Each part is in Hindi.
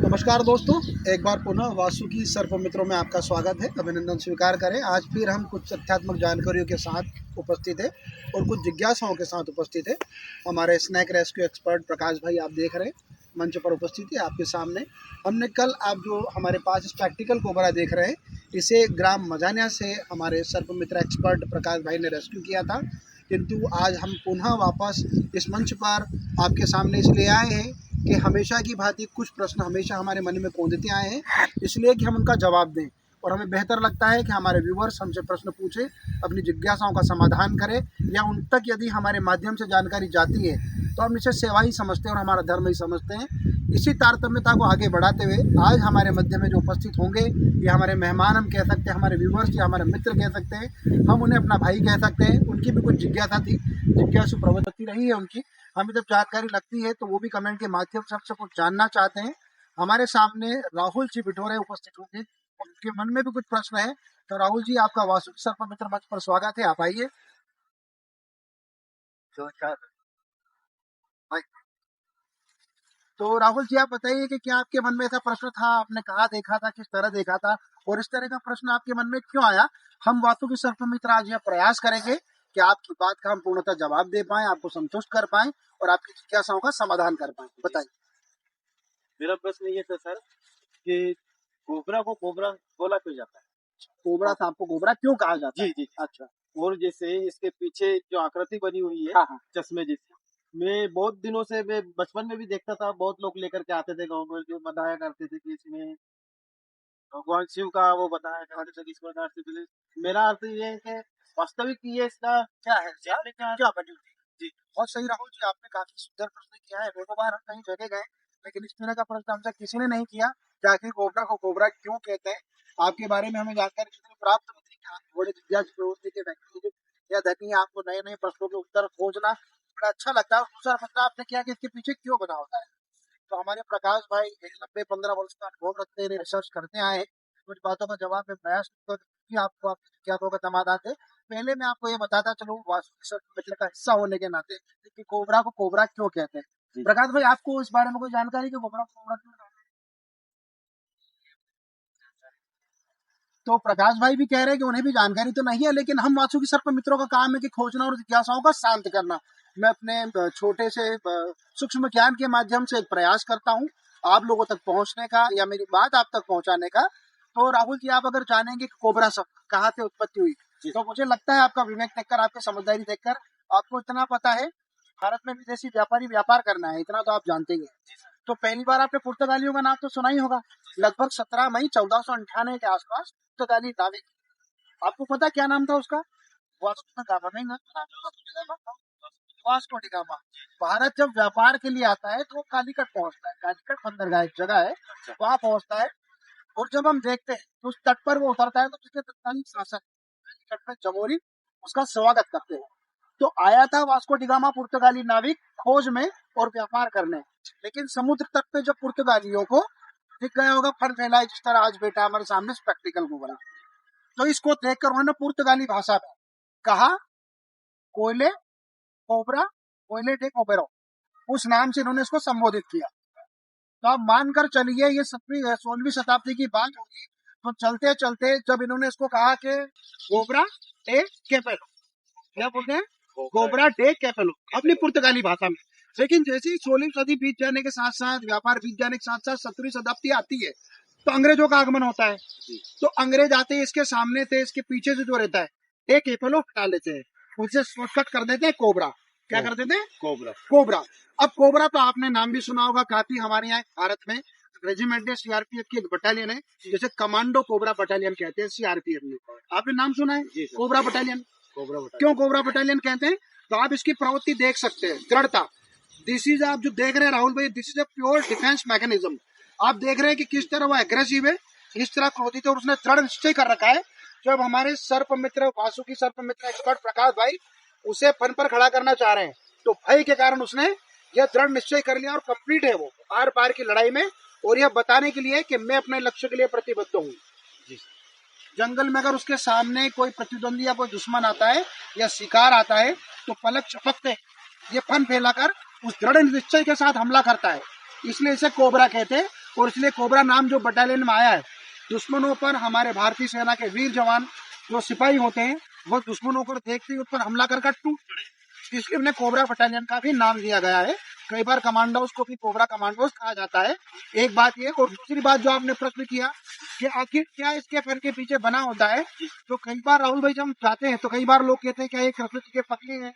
नमस्कार दोस्तों, एक बार पुनः वासुकी सर्प मित्रों में आपका स्वागत है। अभिनंदन स्वीकार करें। आज फिर हम कुछ तथ्यात्मक जानकारियों के साथ उपस्थित है और कुछ जिज्ञासाओं के साथ उपस्थित है। हमारे स्नैक रेस्क्यू एक्सपर्ट प्रकाश भाई आप देख रहे हैं, मंच पर उपस्थित है आपके सामने। हमने कल आप जो हमारे पास स्पेक्टिकल कोबरा देख रहे हैं, इसे ग्राम मजानिया से हमारे सर्प मित्र एक्सपर्ट प्रकाश भाई ने रेस्क्यू किया था, किंतु आज हम पुनः वापस इस मंच पर आपके सामने इसलिए आए हैं कि हमेशा की भांति कुछ प्रश्न हमेशा हमारे मन में कौंधते आए हैं, इसलिए कि हम उनका जवाब दें। और हमें बेहतर लगता है कि हमारे व्यूवर्स हमसे प्रश्न पूछें, अपनी जिज्ञासाओं का समाधान करें, या उन तक यदि हमारे माध्यम से जानकारी जाती है तो हम इसे सेवा ही समझते हैं और हमारा धर्म ही समझते हैं। इसी तारतम्यता को आगे बढ़ाते हुए आज हमारे मध्य में जो उपस्थित होंगे, ये हमारे मेहमान हम कह सकते हैं, हमारे व्यूवर्स या हमारे मित्र कह सकते हैं, हम उन्हें अपना भाई कह सकते हैं। उनकी भी कुछ जिज्ञासा थी, जिज्ञासु प्रवृत्ति रही है उनकी। हमें जब जानकारी लगती है तो वो भी कमेंट के माध्यम से सबसे कुछ जानना चाहते हैं। हमारे सामने राहुल जी बिठोरे उपस्थित होंगे, उनके मन में भी कुछ प्रश्न है। तो राहुल जी, आपका वासुकी सर्प मित्र मंच पर स्वागत है, आप आइए। तो राहुल जी, आप बताइए कि क्या आपके मन में ऐसा प्रश्न था, आपने कहाँ देखा था, किस तरह देखा था, और इस तरह का प्रश्न आपके मन में क्यों आया? हम वासुकी सर्प मित्र आज यह प्रयास करेंगे कि आपकी बात का हम पूर्णतः जवाब दे पाएं, आपको संतुष्ट कर पाएं और आपकी जिज्ञासाओं का समाधान कर पाएं। बताइए। मेरा प्रश्न ये था सर कि कोबरा को कोबरा बोला क्यों जाता है? कोबरा सांप को कोबरा क्यों कहा जाता है? जी जी। अच्छा। और जैसे इसके पीछे जो आकृति बनी हुई है, हाँ हाँ। चश्मे जैसी, मैं बहुत दिनों से, मैं बचपन में भी देखता था, बहुत लोग लेकर के आते थे गाँव में, जो बताया करते थे कि इसमें भगवान शिव का वो बताया करते थे कि इस प्रकार से। मेरा अर्थ ये है कि वास्तविक ये इसका क्या है, जानने का क्या बनी हुई? जी। बहुत सही राहुल जी, आपने काफी सुंदर प्रश्न किया है। एक बार हम कहीं जगह गए, लेकिन इस तरह का प्रश्न हमसे किसी ने नहीं किया कि आखिर कोबरा को कोबरा क्यों कहते हैं। आपके बारे में हमें जानकारी जितनी प्राप्त होती है, आप बड़े जिज्ञासु प्रवृत्ति के व्यक्ति हैं, या धनी आपको नए नए प्रश्नों के उत्तर खोजना बड़ा अच्छा लगता है। दूसरा प्रश्न आपने किया कि इसके पीछे क्यों बना होता है। तो हमारे प्रकाश भाई एक लंबे 15 वर्ष का अनुभव रखते हैं, रिसर्च करते आए हैं। कुछ बातों का जवाब में प्रयास कि आपको आपकी जिज्ञासाओं का समाधान दे। पहले मैं आपको ये बताता चलूं, वासुकी सर्प मित्र का हिस्सा होने के नाते, कि कोबरा को कोबरा क्यों कहते हैं। प्रकाश भाई, आपको इस बारे में कोई जानकारी कि कोबरा को कोबरा क्यों कहते हैं? तो प्रकाश भाई भी कह रहे हैं कि उन्हें भी जानकारी तो नहीं है, लेकिन हम वासुकी सर्प मित्रों का काम है कि खोजना और जिज्ञासाओं का शांत करना। मैं अपने छोटे से सूक्ष्म ज्ञान के माध्यम से एक प्रयास करता हूँ आप लोगों तक पहुंचने का, या मेरी बात आप तक पहुंचाने का। तो राहुल जी, आप अगर जानेंगे कि कोबरा सब कहाँ से उत्पत्ति हुई, तो मुझे लगता है आपका विवेक देखकर, आपकी समझदारी देखकर आपको इतना पता है, भारत में विदेशी व्यापारी व्यापार करना है, इतना तो आप जानते ही हैं। तो पहली बार आपने पुर्तगालियों का नाम तो सुना ही होगा। लगभग 17 मई 1498 के आसपास पुर्तगाली नाविक, आपको पता क्या नाम था उसका? वास्को दा गामा। नहीं ना? Vasco D gamma. भारत जब व्यापार के लिए आता है तो वो कालीकट पहुंचता है। कालीकट बंदरगाह एक जगह है, वहां पहुंचता है। और जब हम देखते हैं तो उस तट पर वो उतरता है, तो उसके तत्कालीन शासक कालीकट में जमोरी उसका स्वागत करते हैं। तो आया था वास्को डी गामा, पुर्तगाली नाविक, खोज में और व्यापार करने। लेकिन समुद्र तट पे जब पुर्तगालियों को दिख गया होगा फन फैलाए, जिस तरह आज बेटा हमारे सामने स्पेक्टिकल को बना, तो इसको देखकर उन्होंने पुर्तगाली भाषा में कहा कोयले कोबरा, कोयले डे कोबेरो, उस नाम से इन्होंने इसको संबोधित किया। तो आप मानकर चलिए ये 16वीं शताब्दी की बात होगी। तो चलते चलते जब इन्होंने इसको कहा कि कोबरा डे कैपेलो, क्या बोलते हैं, कोबरा डे कैपेलो अपनी पुर्तगाली भाषा में। लेकिन जैसे ही 16वीं सदी बीत जाने के साथ साथ, व्यापार बीत जाने के साथ साथ 17वीं शताब्दी आती है, तो अंग्रेजों का आगमन होता है। तो अंग्रेज आते ही इसके सामने से, इसके पीछे से जो रहता है, एक कैपेलो हटा लेते हैं, उसे शॉर्टकट कर देते हैं कोबरा। क्या कर देते हैं? कोबरा। कोबरा। अब कोबरा तो आपने नाम भी सुना होगा, काफी हमारे यहाँ भारत में रेजिमेंट है, सीआरपीएफ की एक बटालियन है, जैसे कमांडो कोबरा बटालियन कहते हैं सीआरपीएफ में। आपने नाम सुना है कोबरा बटालियन? क्यों कोबरा बटालियन कहते हैं? तो आप इसकी प्रवृत्ति देख सकते हैं, दृढ़ता। दिस इज, आप जो देख रहे हैं राहुल भाई, this is a pure defence mechanism. आप देख रहे हैं कि किस तरह वो एग्रेसिव है, इस तरह क्रोधित है, और उसने दृढ़ निश्चय कर रखा है। जब हमारे सर्प मित्र, वासुकी सर्प मित्र एक्सपर्ट प्रकाश भाई उसे फन पर खड़ा करना चाह रहे हैं, तो भय के कारण उसने यह दृढ़ निश्चय कर लिया, और कंप्लीट है वो आर पार की लड़ाई में, और यह बताने के लिए कि मैं अपने लक्ष्य के लिए प्रतिबद्ध हूँ। जंगल में अगर उसके सामने कोई प्रतिद्वंदी या कोई दुश्मन आता है या शिकार आता है, तो पलक झपकते ये फन फैलाकर उस दृढ़ निश्चय के साथ हमला करता है, इसलिए इसे कोबरा कहते हैं। और इसलिए कोबरा नाम जो बटालियन में आया है, दुश्मनों पर हमारे भारतीय सेना के वीर जवान जो सिपाही होते हैं वो दुश्मनों को देखते ही उस पर हमला कर टूट पड़े, इसलिए उन्हें कोबरा बटालियन का भी नाम दिया गया है। कई बार कमांडोज को भी कोबरा कमांडोज कहा जाता है। एक बात ये, और दूसरी बात जो आपने प्रश्न किया कि आखिर क्या इसके फर के पीछे बना होता है, तो कई बार राहुल भाई जब हम जाते हैं तो कई बार लोग कहते हैं क्या ये कृष्ण जी के पत्नी है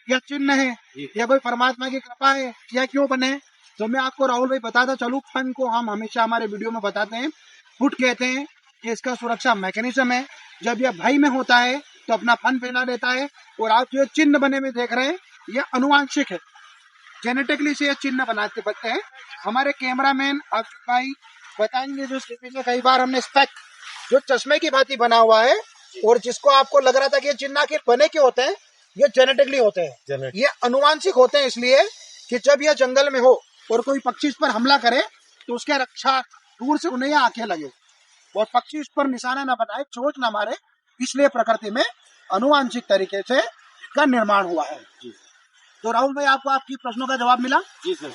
या चिन्ह है या कोई परमात्मा की कृपा है या क्यों बने। तो मैं आपको राहुल भाई बताता चलूं, फन को हम हमेशा हमारे वीडियो में बताते हैं, फुट कहते हैं कि इसका सुरक्षा मैकेनिज्म है। जब यह भय में होता है तो अपना फन फैला देता है। और आप जो चिन्ह बने में देख रहे हैं यह अनुवांशिक है, जेनेटिकली से यह चिन्ह बनाते बनते हैं। हमारे कैमरामैन अर्जुन भाई बताएंगे जो पीछे कई बार हमने स्पेक जो चश्मे की भांति बना हुआ है और जिसको आपको लग रहा था कि ये चिन्ह आखिर बने क्यों होते हैं, ये जेनेटिकली होते हैं, ये अनुवांशिक होते हैं। इसलिए कि जब यह जंगल में हो और कोई पक्षी इस पर हमला करे तो उसके रक्षा दूर से उन्हें आंखें लगे और पक्षी इस पर निशाना न बनाए, चोट न मारे, इसलिए प्रकृति में अनुवांशिक तरीके से इसका निर्माण हुआ है। जी। तो राहुल भाई आपको आपकी प्रश्नों का जवाब मिला? जी सर,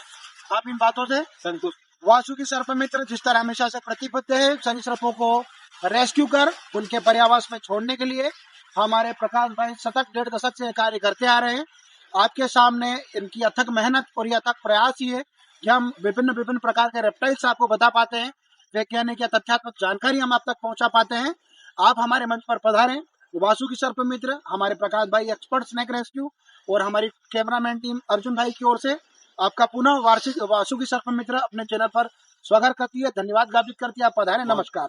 आप इन बातों से संतुष्ट। वासुकी सर्प मित्र जिस तरह हमेशा से प्रतिबद्ध है सरीसृपों को रेस्क्यू कर उनके पर्यावास में छोड़ने के लिए, हमारे प्रकाश भाई शतक 1.5 दशक से कार्य करते आ रहे हैं। आपके सामने इनकी अथक मेहनत और ये अथक प्रयास ही है कि हम विभिन्न प्रकार के रेप्टाइल्स आपको बता पाते हैं, वैज्ञानिक या तथ्यात्मक जानकारी हम आप तक पहुंचा पाते हैं। आप हमारे मंच पर पधारें। वासुकी सर्प मित्र, हमारे प्रकाश भाई एक्सपर्ट स्नेक रेस्क्यू और हमारी कैमरामैन टीम अर्जुन भाई की ओर से आपका पुनः वार्षिक वासुकी सर्प मित्र अपने चैनल पर स्वागत करती है, धन्यवाद ज्ञापित करती है। आप पधारें। नमस्कार।